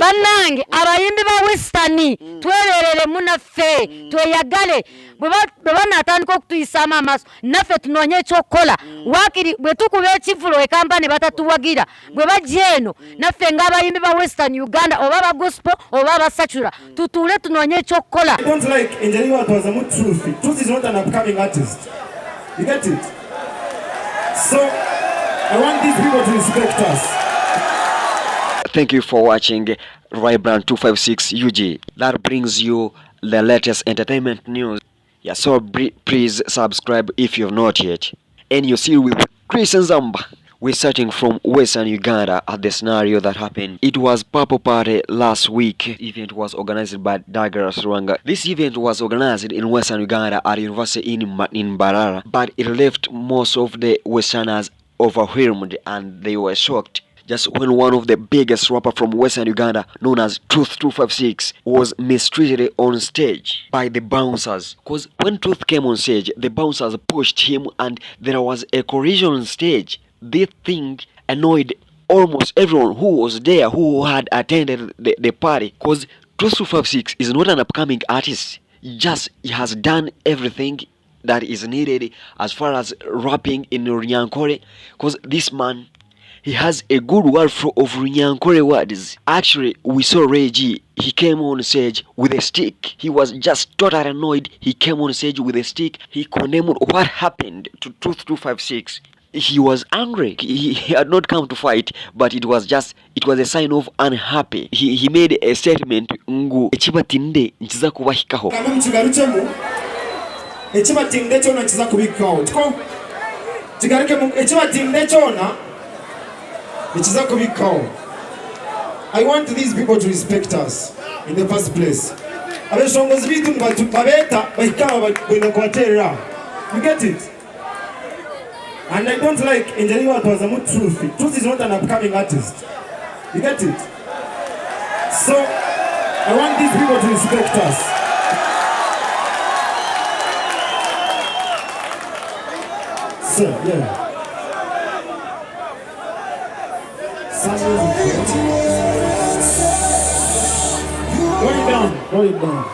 Banange abayimbi ba Western tweberere munaffe tweyagale bwe natandika okutuyisama amaso naffe tunonye ekyokukola wakiri bwe tukube ekivulo ekampani batatuwagira bwe bajja eno naffe ng'abayimbi ba Western Uganda oba ba gospel oba ba secular tutuule tunonye ekyokukola. I don't like engineering what was a truth. Truth is not an upcoming artist. You get it? So I want these people to respect us. Thank you for watching Vibrant 256 UG. That brings you the latest entertainment news. Yeah, so please subscribe if you have not yet. And you see with Chris and Zamba. We're starting from Western Uganda at the scenario that happened. It was Purple Party last week. Event was organized by Lwanga. This event was organized in Western Uganda at University in Mbarara, but it left most of the Westerners overwhelmed and they were shocked. Just when one of the biggest rappers from Western Uganda, known as Truth 256, was mistreated on stage by the bouncers. Because when Truth came on stage, the bouncers pushed him and there was a collision on stage. This thing annoyed almost everyone who was there, who had attended the party. Because Truth 256 is not an upcoming artist. He has done everything that is needed as far as rapping in Runyankore. Because this man, he has a good word of Runyankore words. Actually, we saw Reggie. He came on stage with a stick. He was just totally annoyed. He came on stage with a stick. He condemned what happened to Truth 256. He was angry. He had not come to fight, but it was a sign of unhappy. He made a statement. Ngu echibatinde nchiza kubahikaho. Kama mchigaruchemu echibatinde chona nchiza kubikaho. Tiko chigaruke echibatinde chona nchiza kubikaho. I want these people to respect us in the first place. Abeshongozi bitu babeta bahikaho bwina kwaterera. You get it? And I don't like engineering what was a truth. Truth is not an upcoming artist. You get it? So I want these people to respect us. So yeah. Roll it down.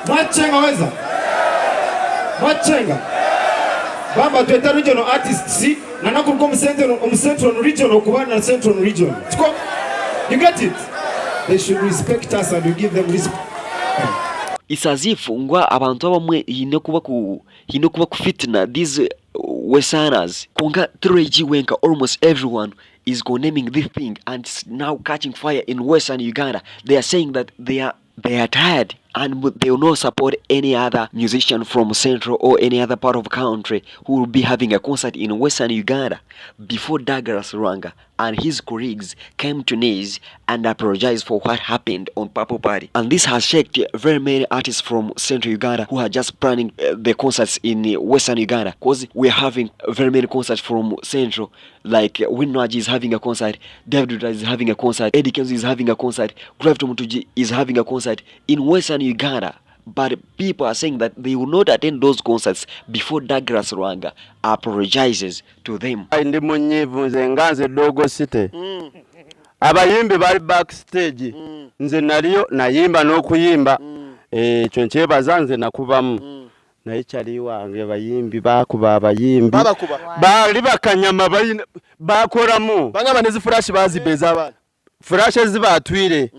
Machenga weza. Machenga. Bamba tweta regional artists na nakuko central region okubana central region. You get it? They should respect us and we give them respect. It's as if ngwa abantu abamwe hinokuba kufitna these Westerners. Konga 3G wenka almost everyone is condemning this thing and it's now catching fire in Western Uganda. They are saying that they are tired and they will not support any other musician from Central or any other part of the country who will be having a concert in Western Uganda. Before Lwanga and his colleagues came to knees and apologized for what happened on Purple Party. And this has shaken very many artists from Central Uganda who are just planning the concerts in Western Uganda. Because we're having very many concerts from Central, like Winwaji is having a concert, David is having a concert, Eddie Kenzo is having a concert, Grafton Mutuji is having a concert in Western Uganda. But people are saying that they will not attend those concerts before Lwanga apologizes to them. Ndi munyivu nze nganze Dogo City. Abayimbi bali backstage. Nze naliyo nayimba n'okuyimba. Ekyo nkyebaza nze nakubamu. Naye kyali wange bayimbi bakuba abayimbi. Bali bakanyama bakoramu. Bangaba nezi flash bazibeza abana. Flash ezibatwire.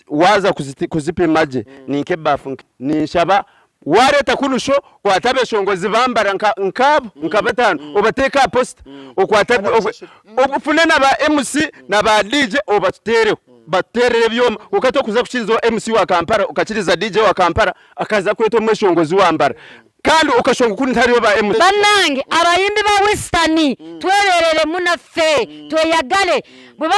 Waza kuzipimaje ninke bafu ninshaba wareta kunusho kwatabe shongozi bambara nkabo nkabatano obateka post okwatabe obufune naba MC naba DJ obatutere baterere byoma ukato kuza kuchirizo MC wa Kampala ukachiriza DJ wa Kampala akaza kweto mweshongozi wambara kandi ukashonga kuri ntari ba MC. Banange abayimbi ba Western tweberere munaffe tweyagale bwe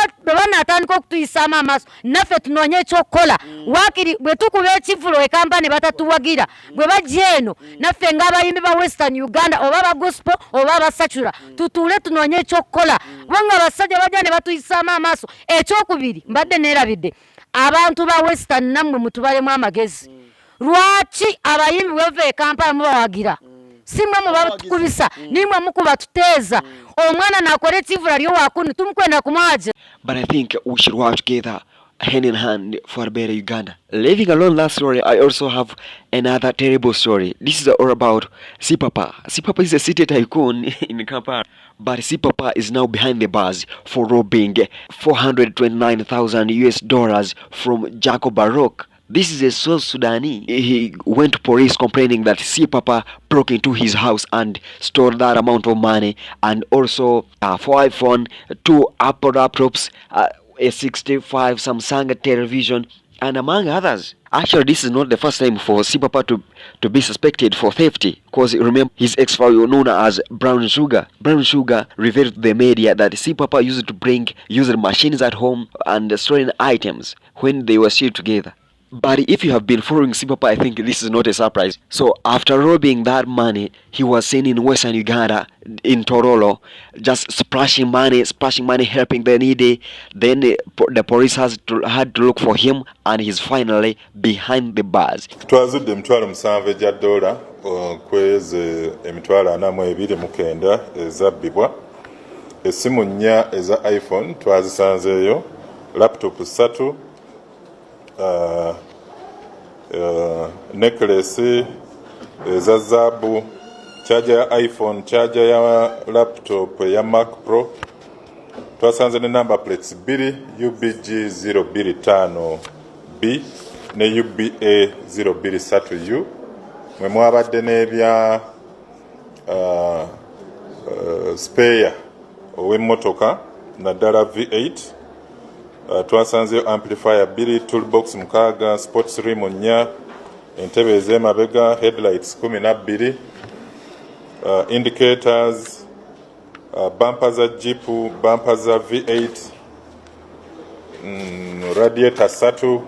natandika okutuyisama amaso naffe tunonye ekyokukola wakiri bwe tukube ekivulo ekampani batatuwagira bwe bajja eno naffe ng'abayimbi ba Western Uganda oba ba gospel oba ba secular tutuule tunonye ekyokukola kubanga abasajja bajja ne batuyisama amaso. Ekyokubiri mbadde neerabidde abantu ba Western nammwe mutubalemu amagezi. Lwaki abayimbi bweve Kampala mubawagira simwe mubatukubisa nimwe mukuba tuteeza omwana nakore kivula lyo wakuni tumukwenda kumwaje but I think we should work together hand in hand for a better Uganda. Leaving alone that story, I also have another terrible story. This is all about Sipapa. Sipapa is a city tycoon in Kampala, but Sipapa is now behind the bars for robbing $429,000 from Jacob Baroque. This is a South Sudanese. He went to police complaining that Sipapa broke into his house and stole that amount of money, and also 4 iPhone, 2 Apple laptops, a 65 Samsung television, and among others. Actually, this is not the first time for Sipapa to be suspected for theft, because remember his ex-wife known as Brown Sugar. Brown Sugar revealed to the media that Sipapa used to bring using machines at home and storing items when they were still together. But if you have been following Sipapa, I think this is not a surprise. So after robbing that money, he was seen in Western Uganda, in Torolo, just splashing money, helping the needy. Then the police had to look for him, and he's finally behind the bars. Twazudde emitwalo 7 egya dola kweze emitwalo 42 ezabbibwa, essimu 4 eza iPhone twazisanzeeyo, laptop 3, necklace eza zaabu, charger ya iPhone, charger ya laptop ya Mac Pro. Twasanze ne number plates 2 UBG 025B ne UBA 023U. Mwe mwabadde n'ebya spare ow'emmotoka naddala V8. Twasanzeyo amplifier 2, toolbox 6, sports rim 4, entebe ez'emabega, headlights 12, indicators, bumper za Jeep, bumper za V8, radiator 3,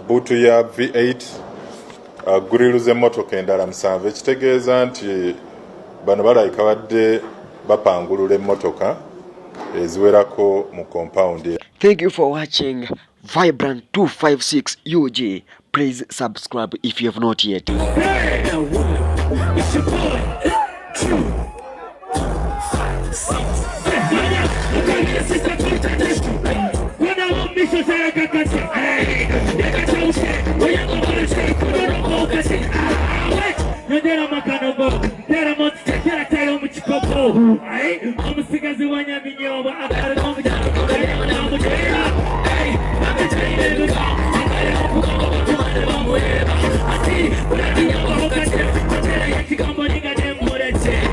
boot ya V8, grill z'emmotoka endala 7. Ekitegeeza nti bano balayika badde bapangulula emmotoka eziwerako mu compound. Thank you for watching Vibrant 256 UG. Please subscribe if you have not yet. Omusigazi wa Nyaminyoba